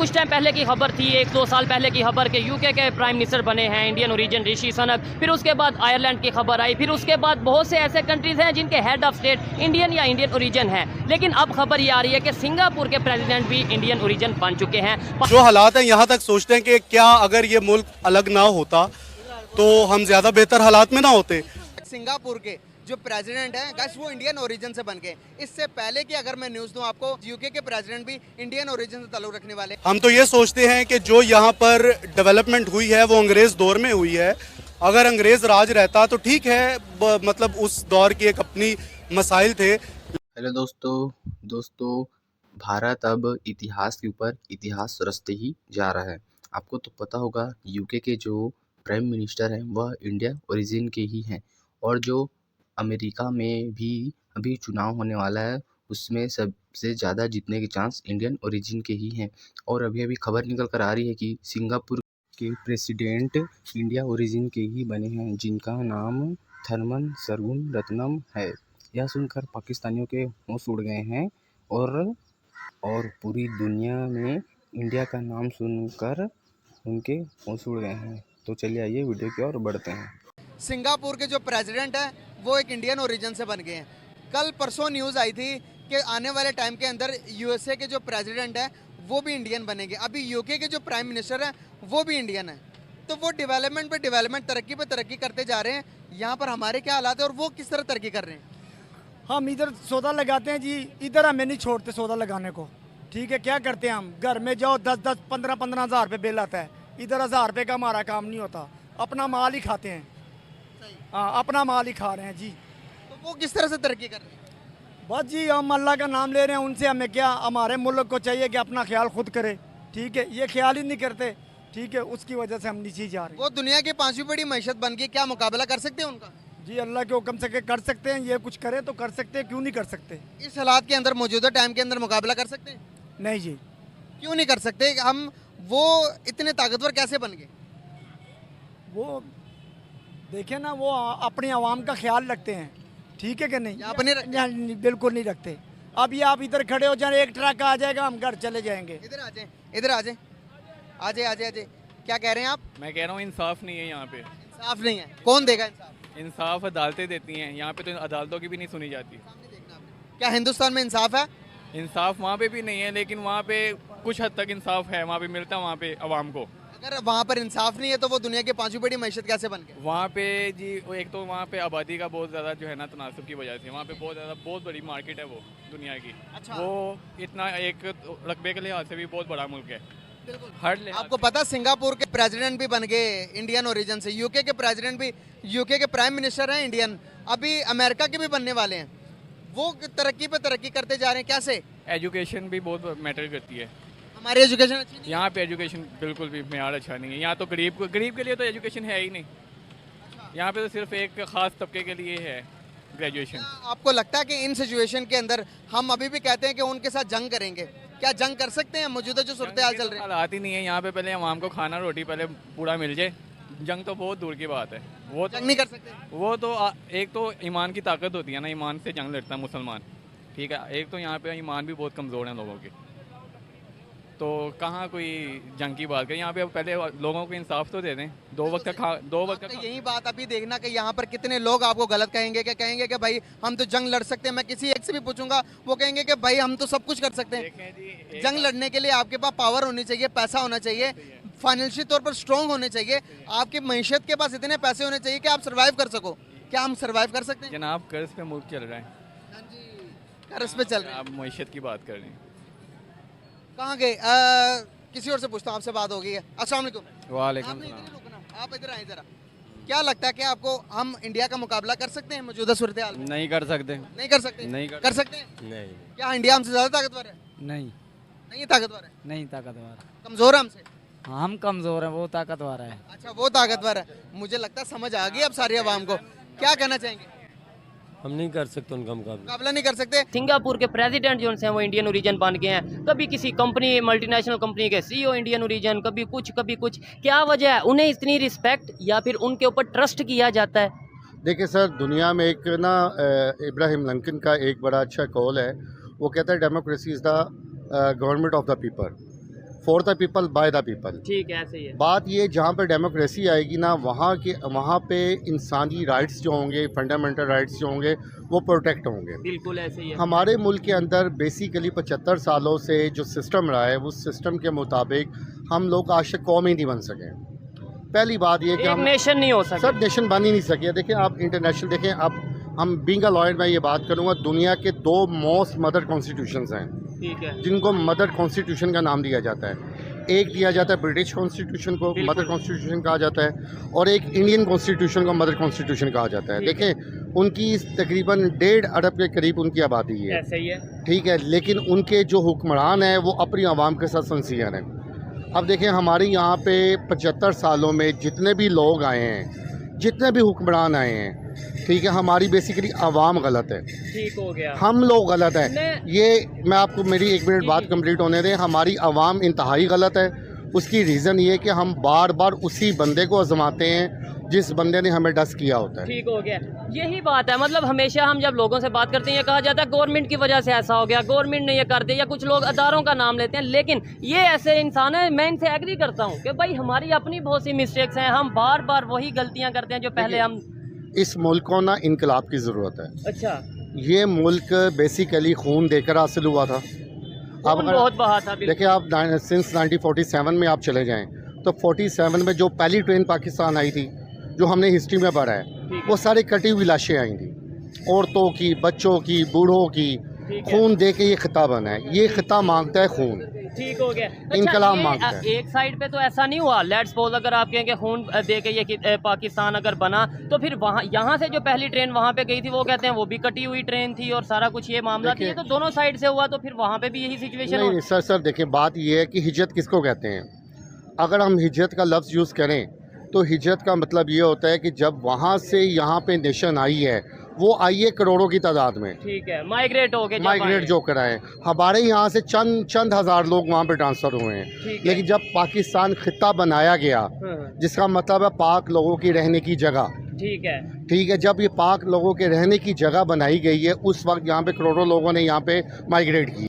कुछ टाइम पहले की खबर थी, 1-2 साल पहले की खबर के यूके के प्राइम मिनिस्टर बने हैं इंडियन ओरिजिन ऋषि सुनक। फिर उसके बाद आयरलैंड की खबर आई, फिर उसके बाद बहुत से ऐसे कंट्रीज़ हैं जिनके हेड ऑफ स्टेट इंडियन या इंडियन ओरिजिन है। लेकिन अब खबर ये आ रही है कि सिंगापुर के प्रेसिडेंट भी इंडियन ओरिजिन बन चुके हैं। जो हालात हैं यहाँ तक सोचते हैं कि क्या अगर ये मुल्क अलग ना होता तो हम ज़्यादा बेहतर हालात में ना होते। सिंगापुर के जो प्रेसिडेंट हैं गैस वो इंडियन ओरिजिन से बन गए। इससे पहले की अगर मैं न्यूज़ दूं आपको, यूके के प्रेसिडेंट भी इंडियन ओरिजिन से ताल्लुक रखने वाले। हम तो ये सोचते हैं कि जो यहाँ पर डेवलपमेंट हुई है वो अंग्रेज़ दौर में हुई है। अगर अंग्रेज़ राज रहता तो ठीक है, मतलब उस दौर की एक अपनी मसाइल थे। हेलो दोस्तों, भारत अब इतिहास के ऊपर इतिहास रचते ही जा रहा है। आपको तो पता होगा यूके के जो प्राइम मिनिस्टर हैं वह इंडिया ओरिजिन के ही हैं, और जो अमेरिका में भी अभी चुनाव होने वाला है उसमें सबसे ज़्यादा जीतने के चांस इंडियन ओरिजिन के ही हैं। और अभी खबर निकल कर आ रही है कि सिंगापुर के प्रेसिडेंट इंडिया ओरिजिन के ही बने हैं, जिनका नाम थरमन सरगुन है। यह सुनकर पाकिस्तानियों के होश उड़ गए हैं और पूरी दुनिया में इंडिया का नाम सुनकर उनके होश उड़ गए हैं। तो चलिए आइए वीडियो की ओर बढ़ते हैं। सिंगापुर के जो प्रेसिडेंट हैं वो एक इंडियन ओरिजिन से बन गए हैं। कल परसों न्यूज़ आई थी कि आने वाले टाइम के अंदर यूएसए के जो प्रेसिडेंट है वो भी इंडियन बनेंगे। अभी यूके के जो प्राइम मिनिस्टर हैं वो भी इंडियन है। तो वो डेवलपमेंट पे डेवलपमेंट, तरक्की पे तरक्की करते जा रहे हैं। यहाँ पर हमारे क्या हालात है और वो किस तरह तरक्की कर रहे हैं? हम इधर सौदा लगाते हैं जी, इधर हमें नहीं छोड़ते सौदा लगाने को। ठीक है, क्या करते हैं हम, घर में जाओ 10-10, 15-15 हज़ार रुपये बिल आता है। इधर 1000 रुपये का हमारा काम नहीं होता, अपना माल ही खाते हैं। हाँ, अपना माल ही खा रहे हैं जी। तो वो किस तरह से तरक्की कर रहे हैं? बस जी, हम अल्लाह का नाम ले रहे हैं, उनसे हमें क्या, हमारे मुल्क को चाहिए कि अपना ख्याल खुद करे। ठीक है, ये ख्याल ही नहीं करते। ठीक है, उसकी वजह से हम नीचे जा रहे हैं। वो दुनिया की 5वीं बड़ी मैशत बन गई, क्या मुकाबला कर सकते हैं उनका? जी, अल्लाह के हुक्म से कर सकते हैं, ये कुछ करे तो कर सकते हैं, क्यों नहीं कर सकते। इस हालात के अंदर, मौजूदा टाइम के अंदर मुकाबला कर सकते हैं? नहीं जी, क्यों नहीं कर सकते? हम वो इतने ताकतवर कैसे बन गए? वो देखे ना, वो अपनी आवाम का ख्याल रखते हैं। ठीक है कि नहीं? यहाँ पर नहीं रखते? नहीं, बिल्कुल नहीं रखते। अब ये आप इधर खड़े हो जाए, एक ट्रक आ जाएगा, हम घर चले जाएंगे। इधर आ जाए, इधर आ जाए, आ जाए, आ जाए, आ जाए। क्या कह रहे हैं आप? मैं कह रहा हूँ इंसाफ नहीं है यहाँ पे। इंसाफ नहीं है? कौन देगा इंसाफ? इंसाफ अदालतें देती हैं, यहाँ पे तो अदालतों की भी नहीं सुनी जाती। क्या हिंदुस्तान में इंसाफ है? इंसाफ वहाँ पे भी नहीं है, लेकिन वहाँ पे कुछ हद तक इंसाफ है, वहाँ पे मिलता है वहाँ पे आवाम को। अगर वहाँ पर इंसाफ नहीं है तो वो दुनिया की 5वीं बड़ी मैशत कैसे बन गए? वहाँ पे जी एक तो वहाँ पे आबादी का बहुत ज़्यादा जो है ना तनासुब की वजह से वहाँ पे बहुत बड़ी मार्केट है वो दुनिया की। अच्छा। वो इतना एक रकबे के लिहाज से भी बहुत बड़ा मुल्क है। हर लिहाज आपको पता सिंगापुर के प्रेसिडेंट भी बन गए इंडियन ओरिजिन से, यूके के प्रेसिडेंट भी, यूके के प्राइम मिनिस्टर हैं इंडियन, अभी अमेरिका के भी बनने वाले हैं। वो तरक्की पे तरक्की करते जा रहे हैं, कैसे? एजुकेशन भी बहुत मैटर करती है। हमारी एजुकेशन अच्छी नहीं? यहाँ पे एजुकेशन बिल्कुल भी मेयार अच्छा नहीं है। यहाँ तो गरीब के लिए तो एजुकेशन है ही नहीं। यहाँ पे तो सिर्फ एक ख़ास तबके के लिए है ग्रेजुएशन। आपको लगता है कि इन सिचुएशन के अंदर हम अभी भी कहते हैं कि उनके साथ जंग करेंगे, क्या जंग कर सकते हैं मौजूदा जो सूरत हाल चल रही है? हालात ही नहीं है यहाँ पे। पहले आवाम को खाना रोटी पहले पूरा मिल जाए, जंग तो बहुत दूर की बात है। वो जंग नहीं कर सकते? वो तो एक तो ईमान की ताकत होती है ना, ईमान से जंग लड़ता है मुसलमान। ठीक है, एक तो यहाँ पे ईमान भी बहुत कमज़ोर हैं लोगों के, तो कहाँ कोई जंग की बात करें। यहाँ पे पहले लोगों को इंसाफ तो दे दें, दो वक्त का यही बात अभी देखना कि यहाँ पर कितने लोग आपको गलत कहेंगे कि भाई हम तो जंग लड़ सकते हैं। मैं किसी एक से भी पूछूंगा वो कहेंगे कि भाई हम तो सब कुछ कर सकते हैं। जंग लड़ने के लिए आपके पास पावर होनी चाहिए, पैसा होना चाहिए, फाइनेंशियल तौर पर स्ट्रॉन्ग होने चाहिए, आपकी मईशत के पास इतने पैसे होने चाहिए कि आप सर्वाइव कर सको। क्या हम सर्वाइव कर सकते हैं? जनाब कर्ज पे मुल्क चल रहा है। कर्ज पे चल रहे हैं। आप मईशत की बात कर रहे हैं। कहाँ गए? किसी और से पूछता हूँ, आपसे बात हो गई है। अस्सलाम वालेकुम। वालेकुम आप इधर ही रुकना, आप इधर आए जरा। क्या लगता है कि आपको हम इंडिया का मुकाबला कर सकते हैं मौजूदा सूरत हाल में? नहीं कर सकते। नहीं कर सकते? नहीं कर सकते हैं? नहीं। क्या इंडिया हमसे ज्यादा ताकतवर है? नहीं, नहीं ताकतवर है? नहीं ताकतवर। कमजोर है हमसे? हाँ, हम कमजोर हैं, वो ताकतवर है। अच्छा, वो ताकतवर है। मुझे लगता है समझ आ गई अब सारी आवाम को। क्या कहना चाहेंगे? हम नहीं कर सकते उनका मुकाबला नहीं कर सकते। सिंगापुर के प्रेसिडेंट जो हैं वो इंडियन ओरिजिन बन गए हैं। कभी किसी कंपनी, मल्टीनेशनल कंपनी के सीईओ इंडियन ओरिजिन, कभी कुछ। क्या वजह है? उन्हें इतनी रिस्पेक्ट या फिर उनके ऊपर ट्रस्ट किया जाता है? देखिए सर, दुनिया में एक ना इब्राहिम लिंकन का एक बड़ा अच्छा कॉल है। वो कहता है democracy is the government of the people. For the people by the people. ठीक है, ऐसे ही है। बात ये जहाँ पे डेमोक्रेसी आएगी ना, वहाँ पे इंसानी राइट्स जो होंगे, फंडामेंटल राइट्स जो होंगे, वो प्रोटेक्ट होंगे। बिल्कुल ऐसे ही है। हमारे मुल्क के अंदर बेसिकली 75 सालों से जो सिस्टम रहा है, उस सिस्टम के मुताबिक हम लोग आज तक कौम ही नहीं बन सके। पहली बात ये कि हम नेशन नहीं हो सकते, सब नेशन बन ही नहीं सके। देखें आप इंटरनेशनल देखें, अब हम बीइंग अ लॉयर मैं ये बात करूँगा, दुनिया के 2 मोस्ट मदर कॉन्स्टिट्यूशंस हैं, ठीक है, जिनको मदर कॉन्स्टिट्यूशन का नाम दिया जाता है। एक दिया जाता है ब्रिटिश कॉन्स्टिट्यूशन को मदर कॉन्स्टिट्यूशन कहा जाता है, और एक इंडियन कॉन्स्टिट्यूशन को मदर कॉन्स्टिट्यूशन कहा जाता है। देखें उनकी तकरीबन 1.5 अरब के करीब उनकी आबादी है, ऐसे ही है। ठीक है, लेकिन उनके जो हुक्मरान हैं वो अपनी आवाम के साथ सिंसियर हैं। अब देखें हमारे यहाँ पे 75 सालों में जितने भी लोग आए हैं, जितने भी हुक्मरान आए हैं, ठीक है, हमारी बेसिकली आवाम गलत है, ठीक हो गया, हम लोग गलत हैं। ये मैं आपको मेरी 1 मिनट बात कंप्लीट होने दें। हमारी आवाम इंतहाई गलत है। उसकी रीज़न ये है कि हम बार बार उसी बंदे को आजमाते हैं जिस बंदे ने हमें डस किया होता है। ठीक हो गया, यही बात है। मतलब हमेशा हम जब लोगों से बात करते हैं, ये कहा जाता है गवर्नमेंट की वजह से ऐसा हो गया, गवर्नमेंट ने ये कर दिया, या कुछ लोग अदारों का नाम लेते हैं। लेकिन ये ऐसे इंसान है, मैं इनसे एग्री करता हूँ कि भाई हमारी अपनी बहुत सी मिस्टेक्स हैं, हम बार बार वही गलतियाँ करते हैं जो पहले हम। इस मुल्क को ना इनकलाब की ज़रूरत है। अच्छा, ये मुल्क बेसिकली खून देकर हासिल हुआ था। अब बहुत बहा था। देखिए आप सिंस 1947 में आप चले जाएं तो 47 में जो पहली ट्रेन पाकिस्तान आई थी, जो हमने हिस्ट्री में पढ़ा है, वो सारी कटी हुई लाशें आई थी, औरतों की, बच्चों की, बूढ़ों की। खून दे के ये खिता बना है, ये खिता मांगता है खून। ठीक हो गया। अच्छा, इनकलाब मांगता है। एक साइड पे तो ऐसा नहीं हुआ। लेट्स सपोज अगर आप कहें कि खून दे के ये पाकिस्तान अगर बना, तो फिर वहाँ यहाँ से जो पहली ट्रेन वहाँ पे गई थी, वो कहते हैं वो भी कटी हुई ट्रेन थी और सारा कुछ ये मामला था। ये तो दोनों साइड से हुआ, तो फिर वहाँ पे भी यही सिचुएशन। नहीं सर देखिए बात ये है कि हिजरत किसको कहते हैं। अगर हम हिजरत का लफ्ज़ यूज़ करें तो हिजरत का मतलब ये होता है कि जब वहाँ से यहाँ पे नेशन आई है, वो आई है करोड़ों की तादाद में, ठीक है, माइग्रेट हो गए, माइग्रेट जो कराए। हमारे यहाँ से चंद हज़ार लोग वहाँ पे ट्रांसफ़र हुए हैं। लेकिन जब पाकिस्तान खिता बनाया गया, जिसका मतलब है पाक लोगों की रहने की जगह, ठीक है, जब ये पाक लोगों के रहने की जगह बनाई गई है, उस वक्त यहाँ पे करोड़ों लोगों ने यहाँ पे माइग्रेट की।